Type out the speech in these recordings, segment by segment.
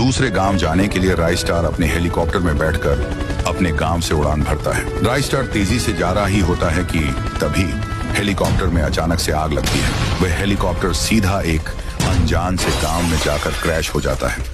दूसरे गांव जाने के लिए राइस्टार अपने हेलीकॉप्टर में बैठकर अपने गांव से उड़ान भरता है। राइस्टार तेजी से जा रहा ही होता है कि तभी हेलीकॉप्टर में अचानक से आग लगती है। वह हेलीकॉप्टर सीधा एक अनजान से गांव में जाकर क्रैश हो जाता है।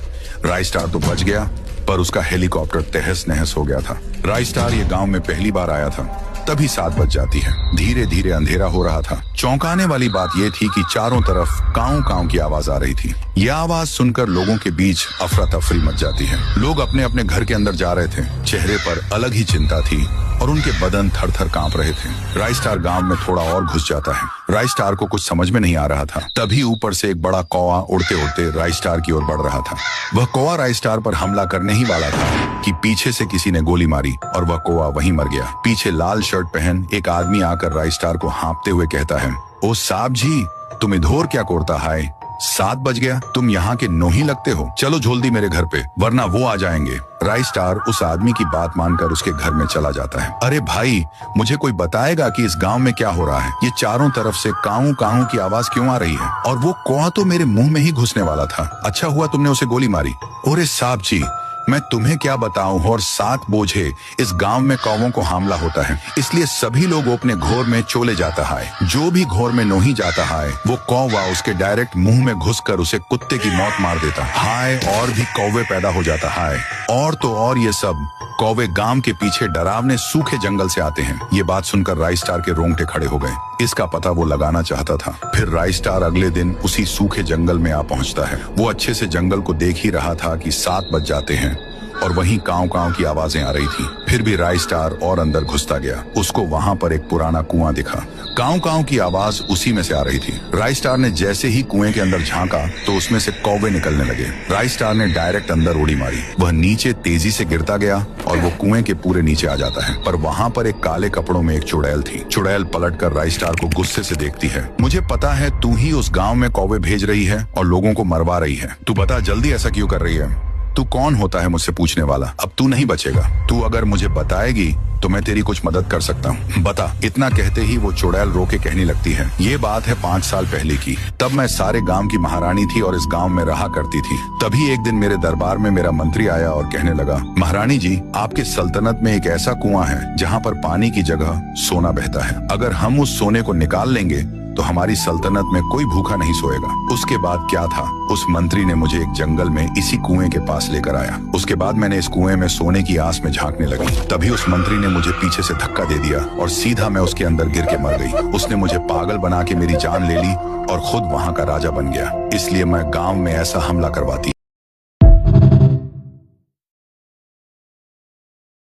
राइस्टार तो बच गया, पर उसका हेलीकॉप्टर तहस नहस हो गया था। राइस्टार ये गांव में पहली बार आया था। तभी 7 बज जाती है। धीरे धीरे अंधेरा हो रहा था। चौंकाने वाली बात यह थी कि चारों तरफ काऊ काऊ की आवाज आ रही थी। यह आवाज सुनकर लोगों के बीच अफरा तफरी मच जाती है। लोग अपने अपने घर के अंदर जा रहे थे। चेहरे पर अलग ही चिंता थी और उनके बदन थर थर कांप रहे थे। राइस्टार गांव में थोड़ा और घुस जाता है। राइस्टार को कुछ समझ में नहीं आ रहा था। तभी ऊपर से एक बड़ा कौवा उड़ते उड़ते राइस्टार की ओर बढ़ रहा था। वह कौवा राइस्टार पर हमला करने ही वाला था कि पीछे से किसी ने गोली मारी और वह कौवा वहीं मर गया। पीछे लाल शर्ट पहन एक आदमी आकर राइस्टार को हाँपते हुए कहता है, ओ साहब जी, तुम इधर क्या करता है? 7 बज गया, तुम यहाँ के नोही लगते हो। चलो जल्दी मेरे घर पे, वरना वो आ जाएंगे। राइस्टार उस आदमी की बात मानकर उसके घर में चला जाता है। अरे भाई, मुझे कोई बताएगा कि इस गांव में क्या हो रहा है? ये चारों तरफ से काऊ काऊ की आवाज क्यों आ रही है? और वो कौवा तो मेरे मुंह में ही घुसने वाला था। अच्छा हुआ तुमने उसे गोली मारी। अरे साहब जी, मैं तुम्हें क्या बताऊं, और 7 बोझे इस गांव में कौवों को हमला होता है, इसलिए सभी लोग अपने घोर में चले जाता है। जो भी घोर में नहीं जाता है, वो कौवा उसके डायरेक्ट मुंह में घुसकर उसे कुत्ते की मौत मार देता है। और भी कौवे पैदा हो जाता है। और तो और ये सब कौवे गांव के पीछे डरावने सूखे जंगल से आते हैं। ये बात सुनकर राइस्टार के रोंगटे खड़े हो गए। इसका पता वो लगाना चाहता था। फिर राइस्टार अगले दिन उसी सूखे जंगल में आ पहुंचता है। वो अच्छे से जंगल को देख ही रहा था कि 7 बज जाते हैं और वहीं काऊ काऊ की आवाजें आ रही थी। फिर भी राइस्टार और अंदर घुसता गया। उसको वहां पर एक पुराना कुआं दिखा। काऊ काऊ की आवाज उसी में से आ रही थी। राइस्टार ने जैसे ही कुएं के अंदर झांका तो उसमें से कौवे निकलने लगे। राइस्टार ने डायरेक्ट अंदर उड़ी मारी। वह नीचे तेजी से गिरता गया और वो कुएं के पूरे नीचे आ जाता है। पर वहां पर एक काले कपड़ों में एक चुड़ैल थी। चुड़ैल पलटकर राइस्टार को गुस्से से देखती है। मुझे पता है तू ही उस गाँव में कौवे भेज रही है और लोगों को मरवा रही है। तू बता जल्दी, ऐसा क्यों कर रही है? तू कौन होता है मुझसे पूछने वाला? अब तू नहीं बचेगा। तू अगर मुझे बताएगी तो मैं तेरी कुछ मदद कर सकता हूँ। बता। इतना कहते ही वो चुड़ैल रो के कहने लगती है, ये बात है 5 साल पहले की। तब मैं सारे गांव की महारानी थी और इस गांव में रहा करती थी। तभी एक दिन मेरे दरबार में मेरा मंत्री आया और कहने लगा, महारानी जी, आपके सल्तनत में एक ऐसा कुआं है जहाँ पर पानी की जगह सोना बहता है। अगर हम उस सोने को निकाल लेंगे तो हमारी सल्तनत में कोई भूखा नहीं सोएगा। उसके बाद क्या था, उस मंत्री ने मुझे एक जंगल में इसी कुएं के पास लेकर आया। उसके बाद मैंने इस कुएं में सोने की आस में झांकने लगी। तभी उस मंत्री ने मुझे पीछे से धक्का दे दिया और सीधा मैं उसके अंदर गिर के मर गई। उसने मुझे पागल बना के मेरी जान ले ली और खुद वहां का राजा बन गया। इसलिए मैं गांव में ऐसा हमला करवाती